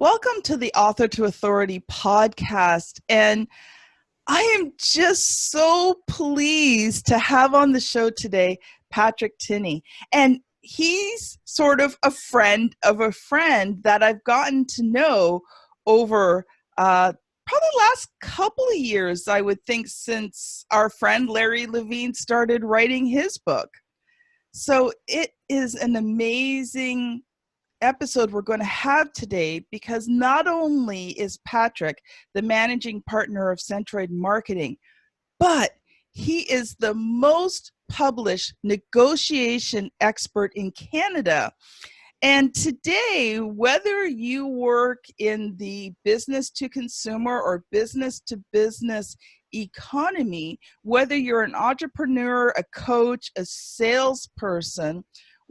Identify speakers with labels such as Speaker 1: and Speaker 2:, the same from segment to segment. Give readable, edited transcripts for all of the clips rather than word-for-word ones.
Speaker 1: Welcome to the Author to Authority podcast. And I am just so pleased to have on the show today Patrick Tinney. And he's sort of a friend of a friend that I've gotten to know over probably last couple of years, I would think, since our friend Larry Levine started writing his book. So it is an amazing episode we're going to have today, because not only is Patrick the managing partner of Centroid Marketing, but he is the most published negotiation expert in Canada. And today, whether you work in the business to consumer or business to business economy, whether you're an entrepreneur, a coach, a salesperson,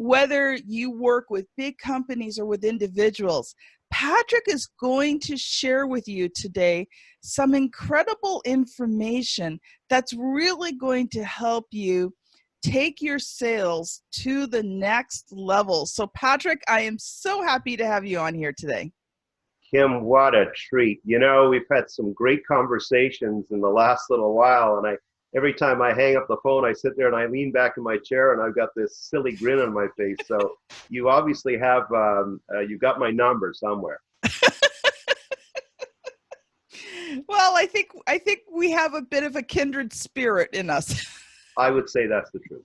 Speaker 1: whether you work with big companies or with individuals, Patrick is going to share with you today some incredible information that's really going to help you take your sales to the next level. So Patrick, I am so happy to have you on here today.
Speaker 2: Kim, what a treat. You know, we've had some great conversations in the last little while, and every time I hang up the phone, I sit there and I lean back in my chair and I've got this silly grin on my face. So you obviously have, you got my number somewhere.
Speaker 1: Well, I think we have a bit of a kindred spirit in us.
Speaker 2: I would say that's the truth.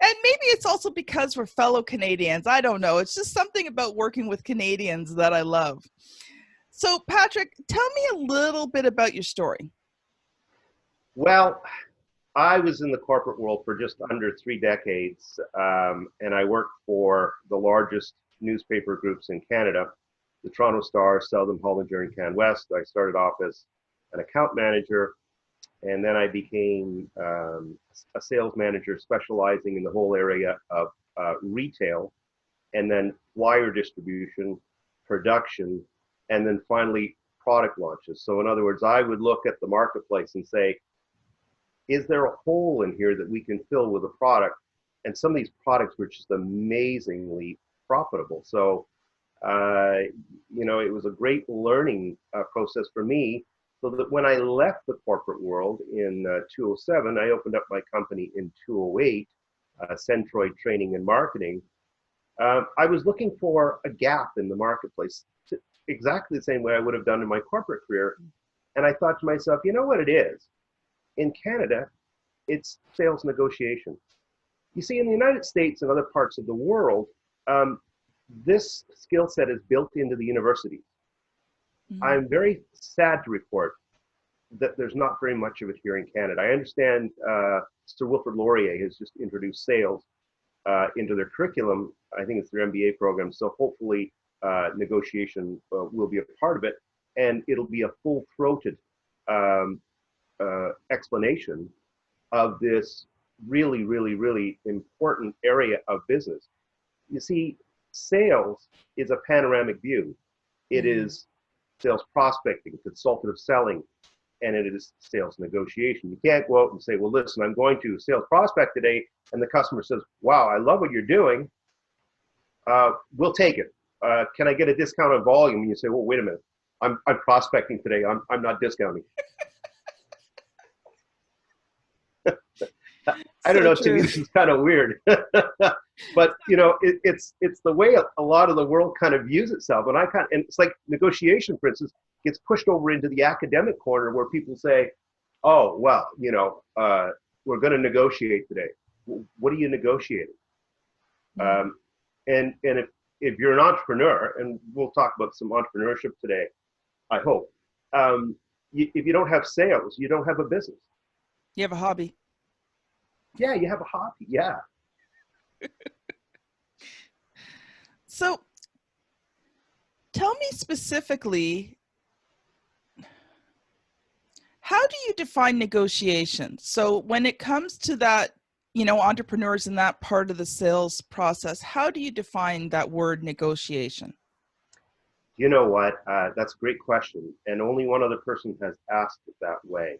Speaker 1: And maybe it's also because we're fellow Canadians. I don't know. It's just something about working with Canadians that I love. So Patrick, tell me a little bit about your story.
Speaker 2: Well, I was in the corporate world for just under 3 decades, and I worked for the largest newspaper groups in Canada, the Toronto Star, Southam, Hollinger, and CanWest. I started off as an account manager, and then I became a sales manager specializing in the whole area of retail, and then flyer distribution, production, and then finally product launches. So in other words, I would look at the marketplace and say, is there a hole in here that we can fill with a product? And some of these products were just amazingly profitable. So, you know, it was a great learning process for me. So that when I left the corporate world in 2007, I opened up my company in 2008, Centroid Training and Marketing. I was looking for a gap in the marketplace, exactly the same way I would have done in my corporate career. And I thought to myself, you know what it is? In Canada, it's sales negotiation. You see, in the United States and other parts of the world, this skill set is built into the universities. Mm-hmm. I'm very sad to report that there's not very much of it here in Canada. I understand Sir Wilfrid Laurier has just introduced sales into their curriculum. I think it's their MBA program. So hopefully negotiation will be a part of it, and it'll be a full-throated explanation of this really, really, really important area of business. You see, sales is a panoramic view. It is sales prospecting, consultative selling, and it is sales negotiation. You can't go out and say, well, listen, I'm going to sales prospect today, and the customer says, wow, I love what you're doing. We'll take it. Can I get a discount on volume? And you say, well, wait a minute. I'm prospecting today. I'm not discounting. I don't know. To me, this is kind of weird, but you know, it's the way a lot of the world kind of views itself, and and it's like negotiation, for instance, gets pushed over into the academic corner where people say, "Oh, well, you know, we're going to negotiate today." What are you negotiating? And if you're an entrepreneur, and we'll talk about some entrepreneurship today, I hope. If you don't have sales, you don't have a business.
Speaker 1: You have a hobby.
Speaker 2: Yeah, you have a hobby. Yeah.
Speaker 1: So tell me specifically, how do you define negotiation? So when it comes to that, you know, entrepreneurs in that part of the sales process, how do you define that word negotiation?
Speaker 2: You know what? That's a great question. And only one other person has asked it that way.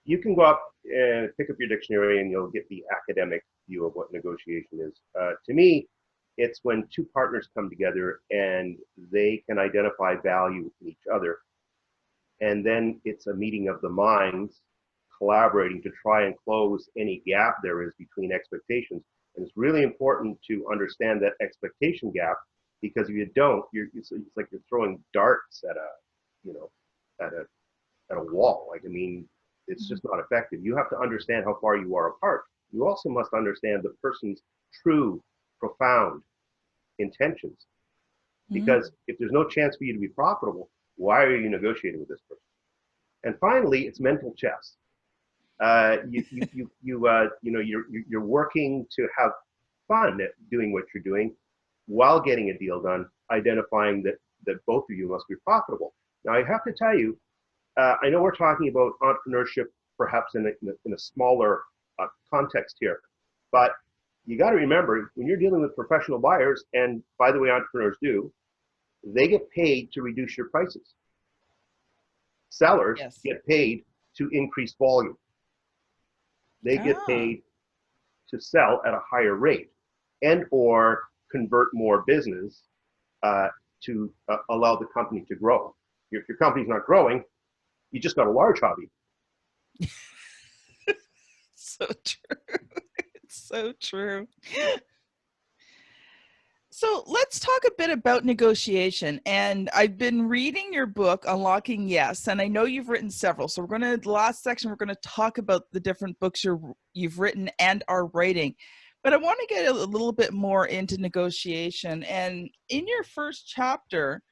Speaker 2: You can go up and pick up your dictionary and you'll get the academic view of what negotiation is. To me, It's when two partners come together and they can identify value in each other. And then it's a meeting of the minds, collaborating to try and close any gap there is between expectations. And it's really important to understand that expectation gap, because if you don't, it's like you're throwing darts at a wall. Like, I mean, it's just not effective. You have to understand how far you are apart. You also must understand the person's true, profound intentions. Because if there's no chance for you to be profitable, why are you negotiating with this person? And finally, it's mental chess. You're working to have fun at doing what you're doing while getting a deal done, identifying that both of you must be profitable. Now, I have to tell you, I know we're talking about entrepreneurship perhaps in a smaller context here, but you got to remember, when you're dealing with professional buyers, and by the way, entrepreneurs do, they get paid to reduce your prices. Sellers get paid to increase volume. They get paid to sell at a higher rate and or convert more business to allow the company to grow. If your company's not growing, you just got a large hobby.
Speaker 1: So true. It's so true. So let's talk a bit about negotiation. And I've been reading your book, Unlocking Yes, and I know you've written several. So the last section, we're going to talk about the different books you've written and are writing. But I want to get a little bit more into negotiation. And in your first chapter,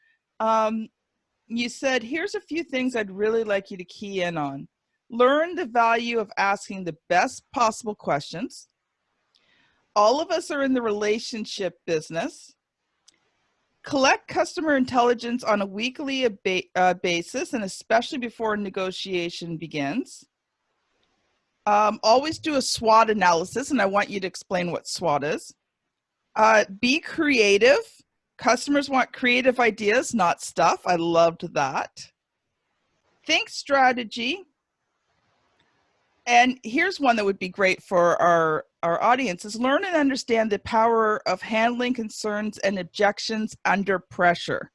Speaker 1: you said, here's a few things I'd really like you to key in on. Learn the value of asking the best possible questions. All of us are in the relationship business. Collect customer intelligence on a weekly basis, and especially before a negotiation begins. Always do a SWOT analysis, and I want you to explain what SWOT is. Be creative. Customers want creative ideas, not stuff. I loved that. Think strategy. And here's one that would be great for our audience is learn and understand the power of handling concerns and objections under pressure.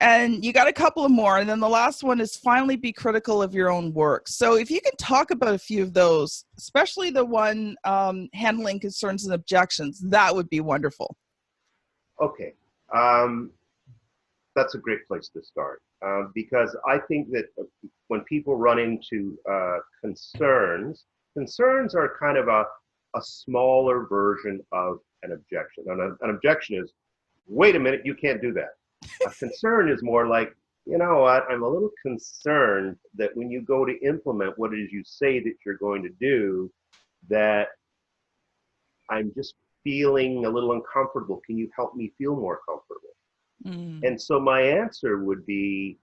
Speaker 1: And you got a couple of more. And then the last one is finally be critical of your own work. So if you can talk about a few of those, especially the one handling concerns and objections, that would be wonderful.
Speaker 2: Okay. That's a great place to start. Because I think that when people run into concerns are kind of a smaller version of an objection. And an objection is, wait a minute, you can't do that. A concern is more like, you know what, I'm a little concerned that when you go to implement what it is you say that you're going to do, that I'm just feeling a little uncomfortable. Can you help me feel more comfortable? And so my answer would be,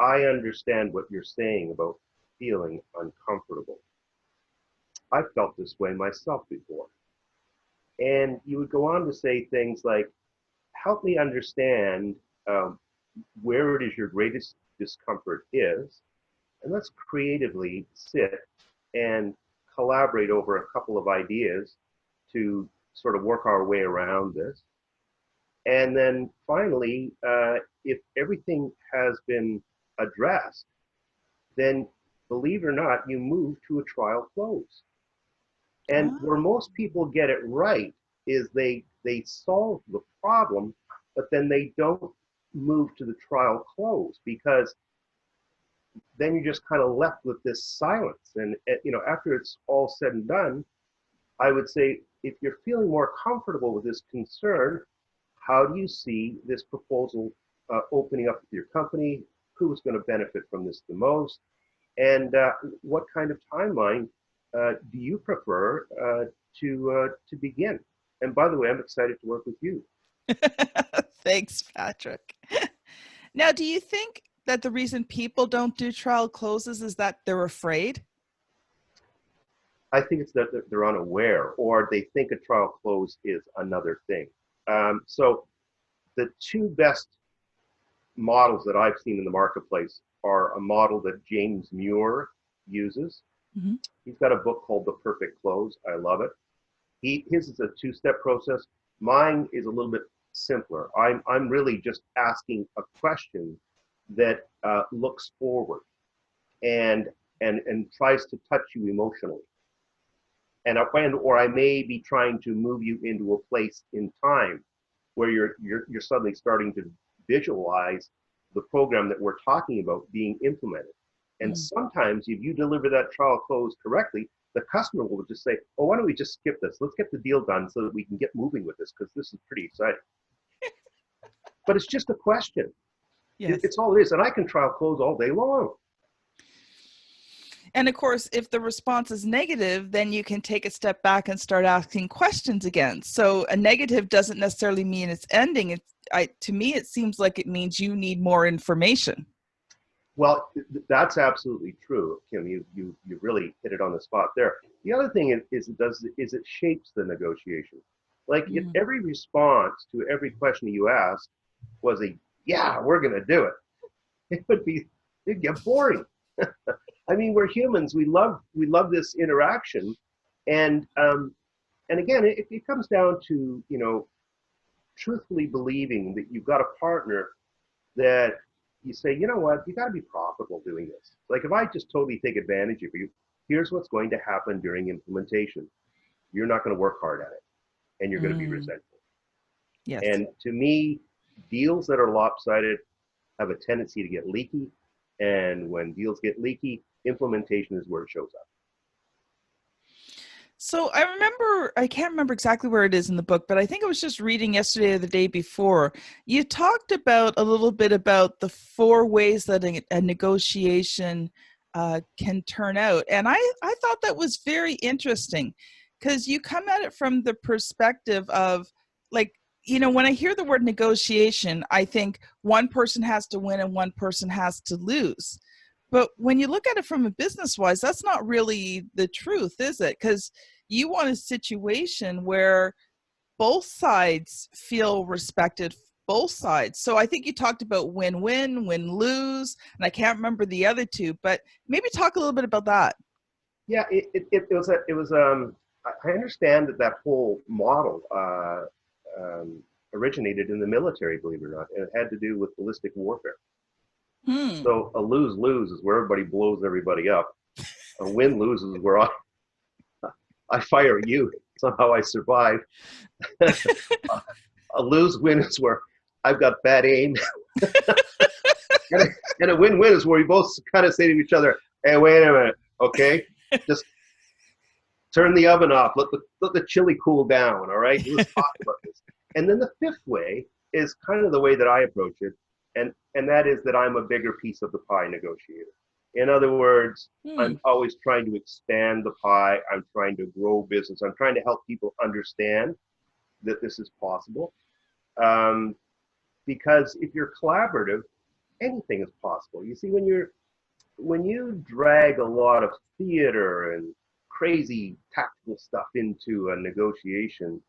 Speaker 2: I understand what you're saying about feeling uncomfortable. I felt this way myself before. And you would go on to say things like, help me understand where it is your greatest discomfort is, and let's creatively sit and collaborate over a couple of ideas to sort of work our way around this. And then finally, if everything has been addressed, then believe it or not, you move to a trial close. And where most people get it right is they solve the problem, but then they don't move to the trial close, because then you're just kind of left with this silence. And after it's all said and done, I would say, if you're feeling more comfortable with this concern, how do you see this proposal opening up with your company? Who's going to benefit from this the most? And what kind of timeline do you prefer to begin? And by the way, I'm excited to work with you.
Speaker 1: Thanks, Patrick. Now, do you think that the reason people don't do trial closes is that they're afraid?
Speaker 2: I think it's that they're unaware, or they think a trial close is another thing. So the two best models that I've seen in the marketplace are a model that James Muir uses. He's got a book called The Perfect Close. I love it. His is a two-step process. Mine is a little bit simpler. I'm really just asking a question that looks forward and tries to touch you emotionally. Or I may be trying to move you into a place in time where you're suddenly starting to visualize the program that we're talking about being implemented. And sometimes if you deliver that trial close correctly, the customer will just say, oh, why don't we just skip this? Let's get the deal done so that we can get moving with this, because this is pretty exciting. But it's just a question.
Speaker 1: Yes.
Speaker 2: It's all it is. And I can trial close all day long.
Speaker 1: And of course, if the response is negative, then you can take a step back and start asking questions again. So a negative doesn't necessarily mean it's ending. To me, it seems like it means you need more information.
Speaker 2: Well, that's absolutely true, Kim. You really hit it on the spot there. The other thing is it shapes the negotiation. Like if every response to every question you ask was a yeah, we're going to do it, it'd get boring. I mean, we're humans. We love this interaction, and again, it comes down to truthfully believing that you've got a partner that you say, you know what, you got to be profitable doing this. Like if I just totally take advantage of you, here's what's going to happen during implementation. You're not going to work hard at it, and you're going to be resentful.
Speaker 1: Yes.
Speaker 2: And to me, deals that are lopsided have a tendency to get leaky. And when deals get leaky, implementation is where it shows up.
Speaker 1: So I can't remember exactly where it is in the book, but I think I was just reading yesterday or the day before. You talked about a little bit about the 4 ways that a negotiation can turn out. And I thought that was very interesting, because you come at it from the perspective of, like, when I hear the word negotiation, I think one person has to win and one person has to lose. But when you look at it from a business-wise, that's not really the truth, is it? Because you want a situation where both sides feel respected, both sides. So I think you talked about win-win, win-lose, and I can't remember the other two, but maybe talk a little bit about that.
Speaker 2: Yeah, I understand that whole model originated in the military, believe it or not, and it had to do with ballistic warfare. So a lose-lose is where everybody blows everybody up. A win-lose is where I fire you, somehow I survive. A lose-win is where I've got bad aim. and a win-win is where we both kind of say to each other, hey, wait a minute, okay? Just turn the oven off, let the chili cool down, all right? Let's talk about this. And then the 5th way is kind of the way that I approach it, and that is that I'm a bigger piece of the pie negotiator. In other words, I'm always trying to expand the pie. I'm trying to grow business. I'm trying to help people understand that this is possible. Because if you're collaborative, anything is possible. You see, when you drag a lot of theater and crazy tactical stuff into a negotiation,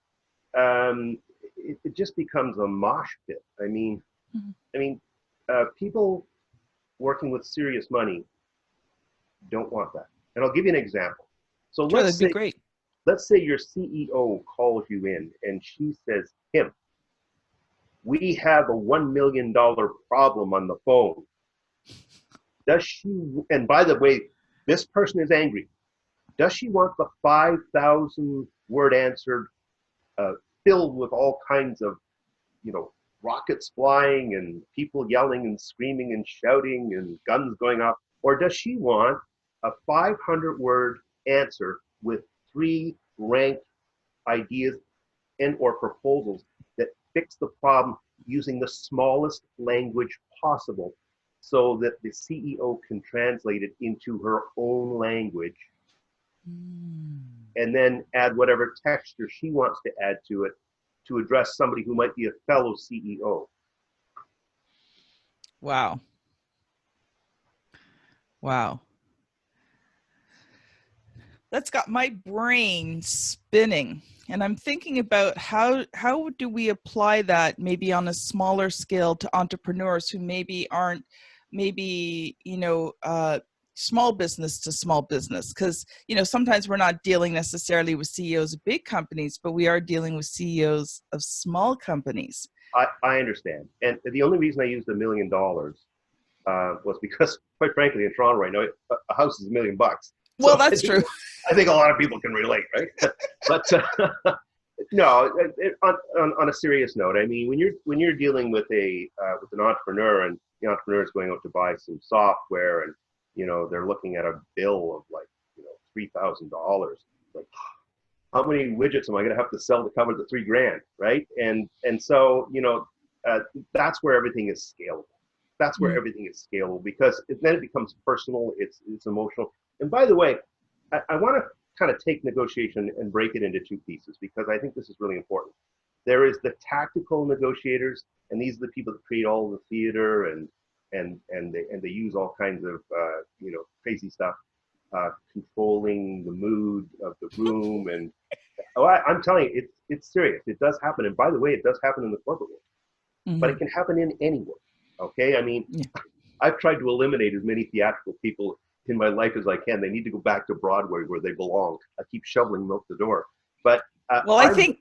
Speaker 2: it just becomes a mosh pit. I mean, people working with serious money don't want that. And I'll give you an example. So
Speaker 1: sure, that'd be great.
Speaker 2: Let's say your CEO calls you in and she says, Kim, we have a $1 million problem on the phone. Does she, and by the way, this person is angry. Does she want the 5,000 word answer filled with all kinds of, rockets flying and people yelling and screaming and shouting and guns going off? Or does she want a 500 word answer with 3 ranked ideas and or proposals that fix the problem using the smallest language possible so that the CEO can translate it into her own language and then add whatever texture she wants to add to it to address somebody who might be a fellow CEO?
Speaker 1: Wow. Wow. That's got my brain spinning. And I'm thinking about how do we apply that maybe on a smaller scale to entrepreneurs who maybe aren't, small business to small business, because sometimes we're not dealing necessarily with CEOs of big companies, but we are dealing with CEOs of small companies.
Speaker 2: I understand, and the only reason I used $1 million was because, quite frankly, in Toronto right now, a house is $1 million.
Speaker 1: Well, that's true.
Speaker 2: I think a lot of people can relate, right? But no, on a serious note, I mean, when you're dealing with an entrepreneur, and the entrepreneur is going out to buy some software, and they're looking at a bill of like $3,000, like, how many widgets am I going to have to sell to cover the $3,000, right? And so that's where everything is scalable. That's where everything is scalable, because then it becomes personal. It's emotional. And by the way, I want to kind of take negotiation and break it into two pieces, because I think this is really important. There is the tactical negotiators, and these are the people that create all the theater and they use all kinds of crazy stuff, controlling the mood of the room. And I'm telling you, it's serious. It does happen. And by the way, it does happen in the corporate world, but it can happen in any world. Okay, I mean, I've tried to eliminate as many theatrical people in my life as I can. They need to go back to Broadway where they belong. I keep shoveling them out the door. But
Speaker 1: well, I think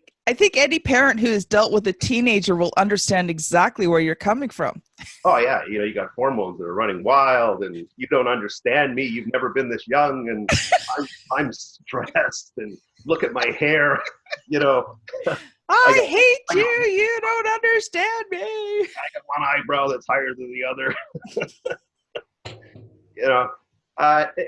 Speaker 1: any parent who has dealt with a teenager will understand exactly where you're coming from.
Speaker 2: Oh yeah, you got hormones that are running wild, and you don't understand me. You've never been this young, and I'm stressed. And look at my hair,
Speaker 1: I hate you. You don't understand me.
Speaker 2: I got one eyebrow that's higher than the other.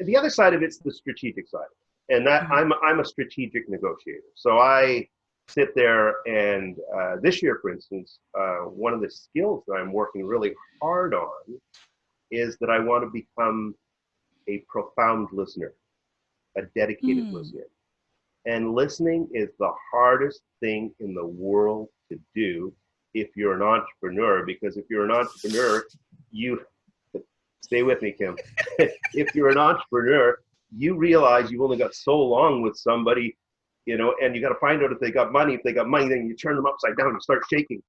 Speaker 2: The other side of it's the strategic side, and that I'm a strategic negotiator. So I sit there, and this year, for instance, one of the skills that I'm working really hard on is that I want to become a profound listener, a dedicated listener. And listening is the hardest thing in the world to do if you're an entrepreneur, because if you're an entrepreneur, stay with me, Kim. If you're an entrepreneur, you realize you've only got so long with somebody, and you got to find out if they got money. If they got money, then you turn them upside down and start shaking.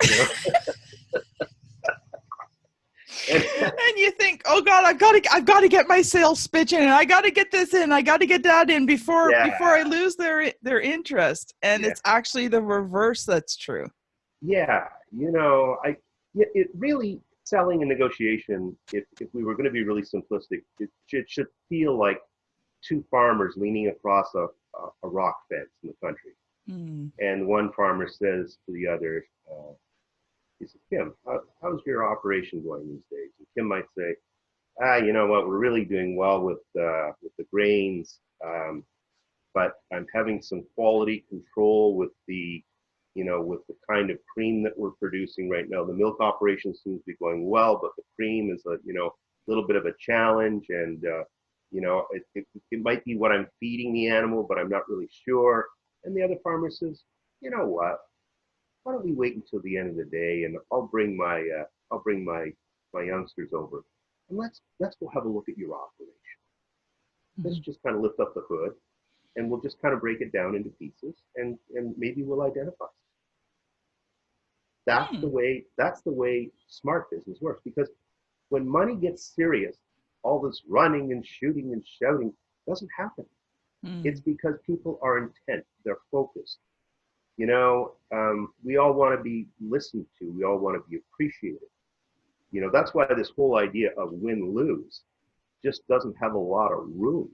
Speaker 1: And you think, oh God, I've got to get my sales pitch in, and I got to get this in, I got to get that in before I lose their interest. And it's actually the reverse that's true.
Speaker 2: Yeah, it really, selling and negotiation, if we were going to be really simplistic, it should feel like two farmers leaning across a rock fence in the country. And one farmer says to the other, he says, Kim, how's your operation going these days? And Kim might say, you know what, we're really doing well with the grains, but I'm having some quality control with the kind of cream that we're producing right now. The milk operation seems to be going well, but the cream is a little bit of a challenge, and it might be what I'm feeding the animal, but I'm not really sure. And the other farmer says, you know what? Why don't we wait until the end of the day, and I'll bring my youngsters over, and let's go have a look at your operation. Let's just kind of lift up the hood, and we'll just kind of break it down into pieces, and maybe we'll identify. That's the way smart business works, because when money gets serious, all this running and shooting and shouting doesn't happen. It's because people are intent, they're focused. We all want to be listened to. We all want to be appreciated. That's why this whole idea of win-lose just doesn't have a lot of room.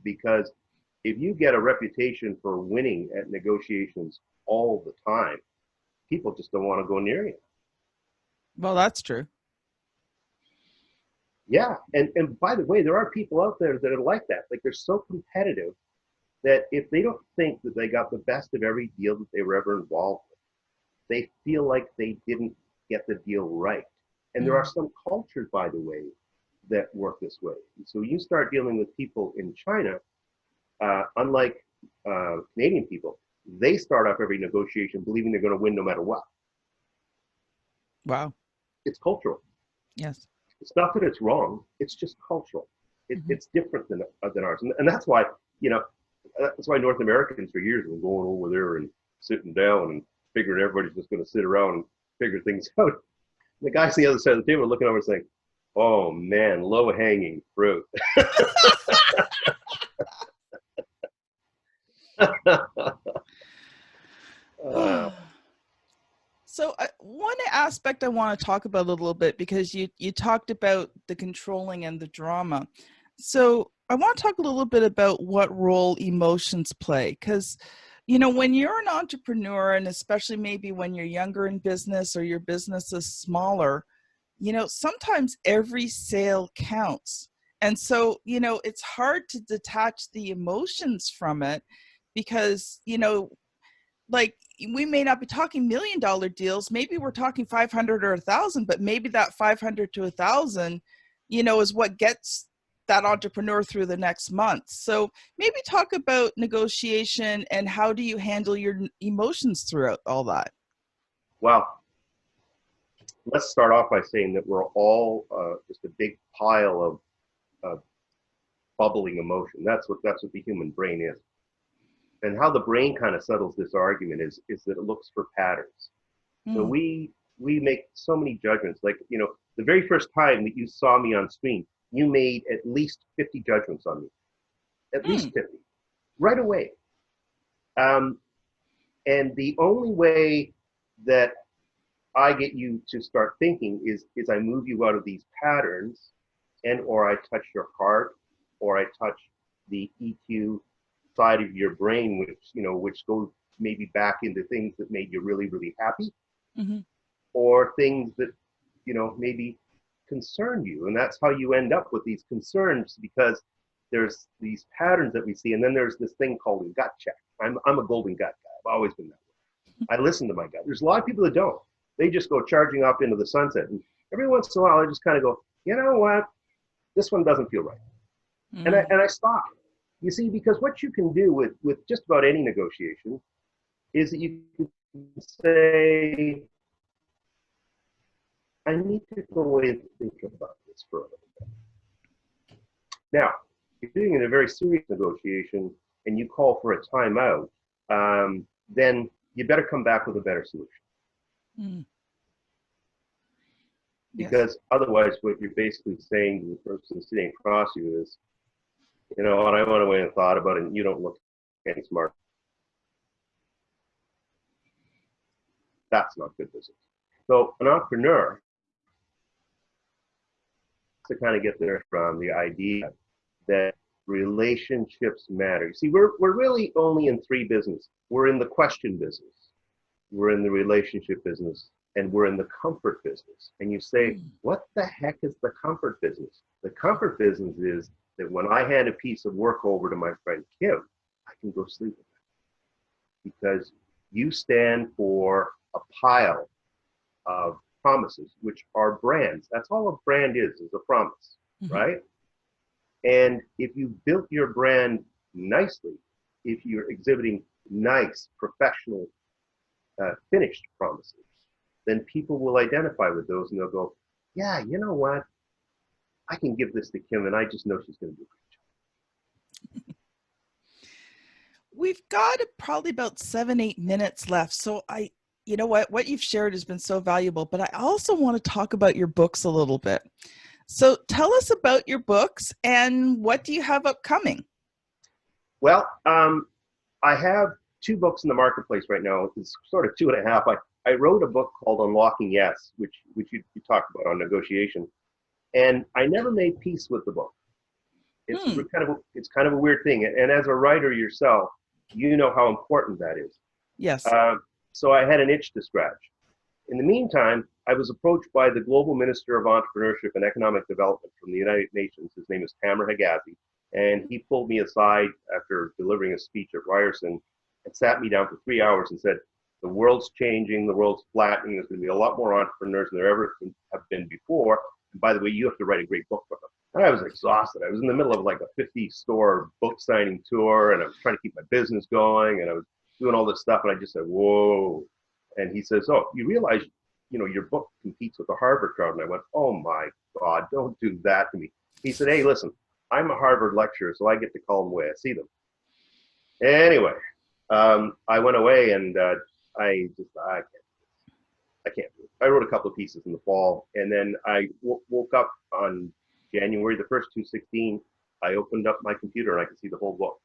Speaker 2: Because if you get a reputation for winning at negotiations all the time, people just don't want to go near you.
Speaker 1: Well, that's true.
Speaker 2: Yeah. And by the way, there are people out there that are like that. Like, they're so competitive that if they don't think that they got the best of every deal that they were ever involved with, they feel like they didn't get the deal right. And there are some cultures, by the way, that work this way. And so you start dealing with people in China, unlike Canadian people, they start off every negotiation believing they're going to win no matter what.
Speaker 1: Wow.
Speaker 2: It's cultural.
Speaker 1: Yes.
Speaker 2: It's not that it's wrong. It's just cultural. It's different than ours. And that's why, that's why North Americans for years were going over there and sitting down and figuring everybody's just going to sit around and figure things out. The guys on the other side of the table are looking over and saying, Oh man, low hanging fruit. uh,
Speaker 1: So one aspect I want to talk about a little bit, because you talked about the controlling and the drama. So I want to talk a little bit about what role emotions play, because when you're an entrepreneur, and especially maybe when you're younger in business or your business is smaller, sometimes every sale counts. And so, it's hard to detach the emotions from it, because, like, we may not be talking $1 million deals. Maybe we're talking 500 or 1,000, but maybe that 500 to 1,000, is what gets that entrepreneur through the next month. So maybe talk about negotiation and how do you handle your emotions throughout all that?
Speaker 2: well, let's start off by saying that we're all just a big pile of bubbling emotion. That's what the human brain is. And how the brain kind of settles this argument is that it looks for patterns. So we make so many judgments. Like, the very first time that you saw me on screen, you made at least 50 judgments on me. At least 50. Right away. And the only way that I get you to start thinking is I move you out of these patterns, and or I touch your heart, or I touch the EQ side of your brain, which goes maybe back into things that made you really, really happy, or things that, maybe concern you. And that's how you end up with these concerns, because there's these patterns that we see. And then there's this thing called a gut check. I'm a golden gut guy. I've always been that way. I listen to my gut. There's a lot of people that don't. They just go charging up into the sunset. And every once in a while, I just kind of go, you know what? This one doesn't feel right. And I stop. You see, because what you can do with just about any negotiation is that you can say, I need to go away and think about this for a little bit. Now, if you're doing a very serious negotiation and you call for a timeout, then you better come back with a better solution. Because otherwise, what you're basically saying to the person sitting across you is, and I went away and thought about it, and you don't look any smart. That's not good business. So an entrepreneur, to kind of get there from the idea that relationships matter. You see, we're really only in three businesses. We're in the question business, we're in the relationship business, and we're in the comfort business. And you say, what the heck is the comfort business? The comfort business is that when I hand a piece of work over to my friend Kim, I can go sleep with it. Because you stand for a pile of promises, which are brands. That's all a brand is a promise, right? And if you built your brand nicely, if you're exhibiting nice, professional, finished promises, then people will identify with those and they'll go, yeah, you know what? I can give this to Kim and I just know she's going to do a great job.
Speaker 1: We've got probably about 7-8 minutes left. So what you've shared has been so valuable, but I also want to talk about your books a little bit. So tell us about your books and what do you have upcoming?
Speaker 2: Well, I have 2 books in the marketplace right now. It's sort of 2.5. I wrote a book called Unlocking Yes, which you talked about on negotiation. And I never made peace with the book. It's kind of a weird thing. And as a writer yourself, you know how important that is.
Speaker 1: Yes.
Speaker 2: So I had an itch to scratch. In the meantime, I was approached by the Global Minister of Entrepreneurship and Economic Development from the United Nations. His name is Tamar Higazi. And he pulled me aside after delivering a speech at Ryerson and sat me down for 3 hours and said, the world's changing, the world's flattening, there's going to be a lot more entrepreneurs than there ever have been before. And by the way, you have to write a great book for them. And I was exhausted. I was in the middle of like a 50-store book signing tour, and I was trying to keep my business going, and I was doing all this stuff, and I just said, whoa. And he says, oh, you realize, your book competes with the Harvard crowd. And I went, oh my God, don't do that to me. He said, hey, listen, I'm a Harvard lecturer, so I get to call them the way I see them. Anyway, I went away and I can't do this. I can't do it. I wrote a couple of pieces in the fall, and then I woke up on January the 1st, 2016. I opened up my computer and I could see the whole book.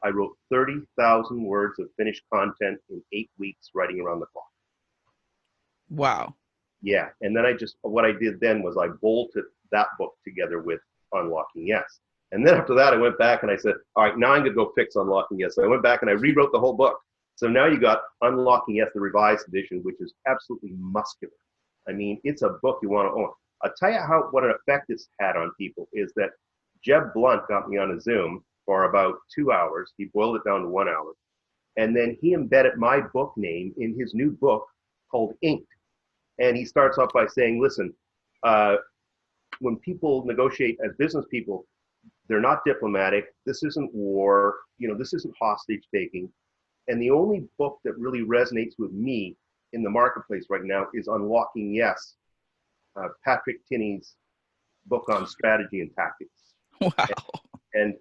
Speaker 2: I wrote 30,000 words of finished content in 8 weeks, writing around the clock.
Speaker 1: Wow.
Speaker 2: Yeah, and then what I did then was I bolted that book together with Unlocking Yes. And then after that, I went back and I said, all right, now I'm going to go fix Unlocking Yes. So I went back and I rewrote the whole book. So now you got Unlocking Yes, the revised edition, which is absolutely muscular. I mean, it's a book you want to own. I'll tell you what an effect it's had on people is that Jeb Blunt got me on a Zoom for about 2 hours. He boiled it down to 1 hour. And then he embedded my book name in his new book called Inked. And he starts off by saying, listen, when people negotiate as business people, they're not diplomatic. This isn't war. This isn't hostage taking. And the only book that really resonates with me in the marketplace right now is Unlocking Yes, Patrick Tinney's book on strategy and tactics.
Speaker 1: Wow.
Speaker 2: And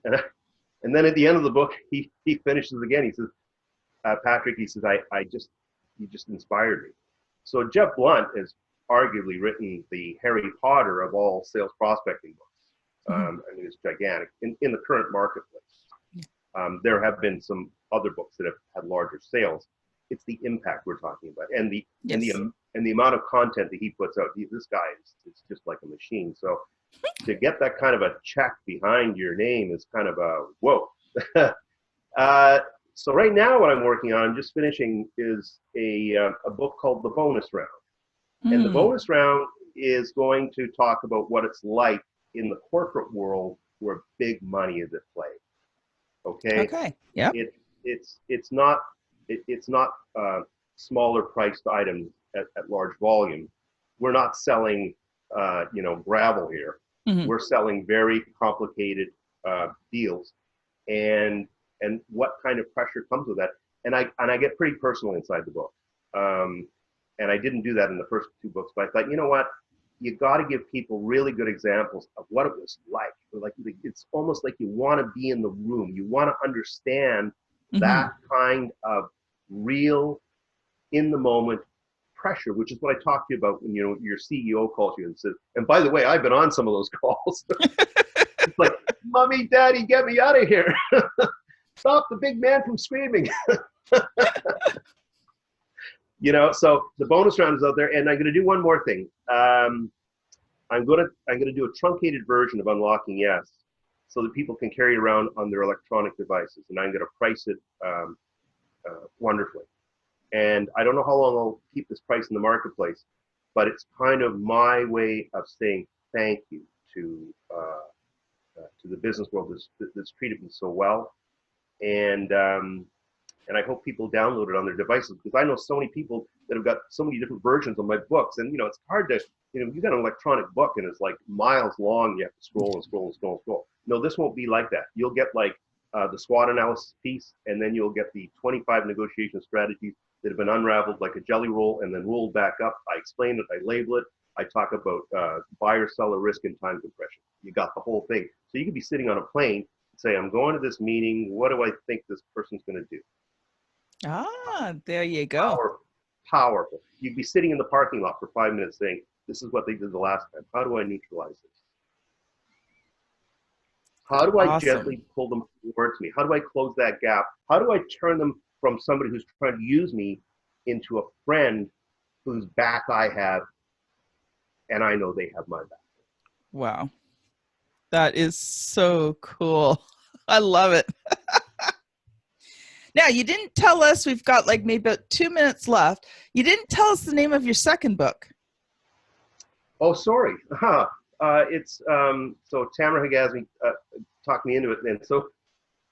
Speaker 2: then at the end of the book, he finishes again. He says, Patrick, he says, you just inspired me. So Jeff Blunt has arguably written the Harry Potter of all sales prospecting books. I mean, it's gigantic in the current marketplace. There have been some other books that have had larger sales. It's the impact we're talking about, and the amount of content that he puts out. This guy is just like a machine. So to get that kind of a check behind your name is kind of a whoa. So right now, what I'm working on, I'm just finishing, is a book called The Bonus Round. And the bonus round is going to talk about what it's like in the corporate world where big money is at play. Okay.
Speaker 1: Yeah.
Speaker 2: It's not smaller priced items at large volume. We're not selling gravel here. We're selling very complicated deals, and what kind of pressure comes with that. And I get pretty personal inside the book. And I didn't do that in the first 2 books, but I thought, you know what? You got to give people really good examples of what it was like. Like, it's almost like you want to be in the room. You want to understand that kind of real, in the moment pressure, which is what I talked to you about when your CEO calls you and says, and by the way, I've been on some of those calls. It's like, Mommy, Daddy, get me out of here. Stop the big man from screaming. So the bonus round is out there, and I'm going to do one more thing. I'm going to do a truncated version of Unlocking Yes, so that people can carry it around on their electronic devices, and I'm going to price it wonderfully. And I don't know how long I'll keep this price in the marketplace, but it's kind of my way of saying thank you to the business world that's treated me so well, and I hope people download it on their devices, because I know so many people that have got so many different versions of my books, and it's hard to, you got an electronic book and it's like miles long. You have to scroll and scroll and scroll and scroll. No, this won't be like that. You'll get like the SWOT analysis piece, and then you'll get the 25 negotiation strategies that have been unraveled like a jelly roll and then rolled back up. I explain it, I label it, I talk about buyer, seller, risk, and time compression. You got the whole thing. So you could be sitting on a plane and say, I'm going to this meeting. What do I think this person's going to do?
Speaker 1: Ah, there you go.
Speaker 2: Powerful. You'd be sitting in the parking lot for 5 minutes saying, this is what they did the last time. How do I neutralize this? How do I gently pull them towards me? How do I close that gap? How do I turn them from somebody who's trying to use me into a friend whose back I have, and I know they have my back?
Speaker 1: Wow. That is so cool. I love it. Now, you didn't tell us, we've got like maybe about 2 minutes left. You didn't tell us the name of your second book.
Speaker 2: Oh, sorry. It's so Tamara Hagazmi talked me into it, and so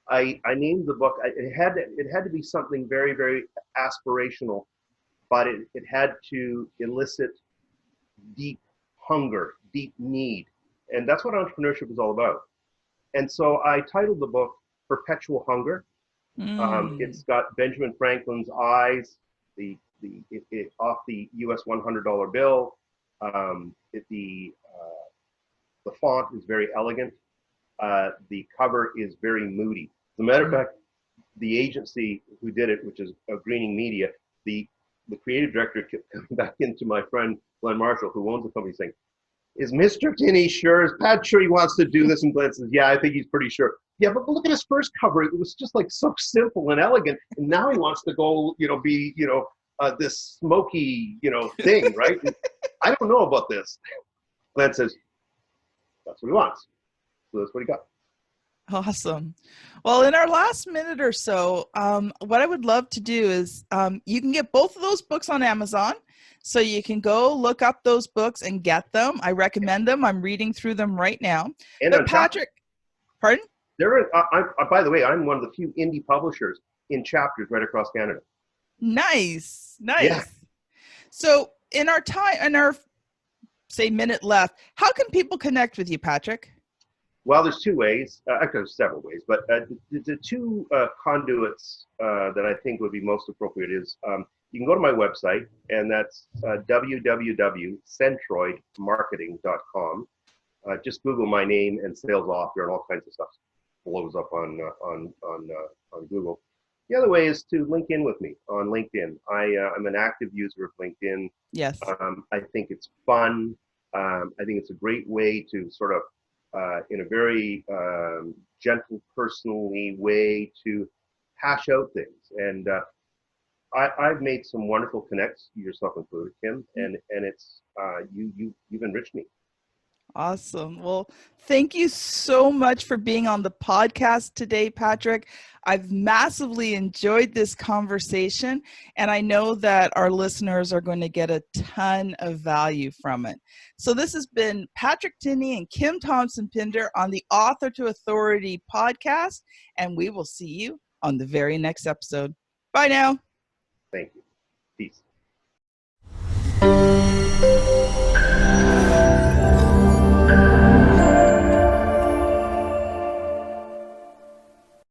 Speaker 2: I named the book. It had to be something very, very aspirational, but it had to elicit deep hunger, deep need, and that's what entrepreneurship is all about. And so I titled the book Perpetual Hunger. It's got Benjamin Franklin's eyes, off the U.S. $100 bill. The font is very elegant. The cover is very moody. As a matter of fact, the agency who did it, which is Greening Media, the the creative director kept coming back into my friend Glenn Marshall, who owns the company, saying, "Is Mr. Tinney sure? Is Pat sure he wants to do this?" And Glenn says, "Yeah, I think he's pretty sure." "Yeah, but look at his first cover. It was just like so simple and elegant. And now he wants to go, be, this smoky, thing, right? I don't know about this." Glenn says, "That's what he wants." So that's what he got.
Speaker 1: Awesome. Well, in our last minute or so, what I would love to do is you can get both of those books on Amazon. So you can go look up those books and get them. I recommend them. I'm reading through them right now.
Speaker 2: And
Speaker 1: but Patrick, pardon?
Speaker 2: By the way, I'm one of the few indie publishers in chapters right across Canada.
Speaker 1: Nice.
Speaker 2: Yeah.
Speaker 1: So in our say minute left, how can people connect with you, Patrick?
Speaker 2: Well, there's two ways. Actually, there's several ways, but the two conduits that I think would be most appropriate is you can go to my website, and that's www.centroidmarketing.com. Just Google my name and sales author, and all kinds of stuff blows up on Google. The other way is to link in with me on LinkedIn. I'm an active user of LinkedIn.
Speaker 1: Yes.
Speaker 2: I think it's fun. I think it's a great way to sort of, in a very gentle, personally way, to hash out things. And I've made some wonderful connects, yourself included, Kim, and it's you've enriched me.
Speaker 1: Awesome. Well, thank you so much for being on the podcast today, Patrick. I've massively enjoyed this conversation, and I know that our listeners are going to get a ton of value from it. So this has been Patrick Tinney and Kim Thompson-Pinder on the Author to Authority podcast, and we will see you on the very next episode. Bye now.
Speaker 2: Thank you. Peace.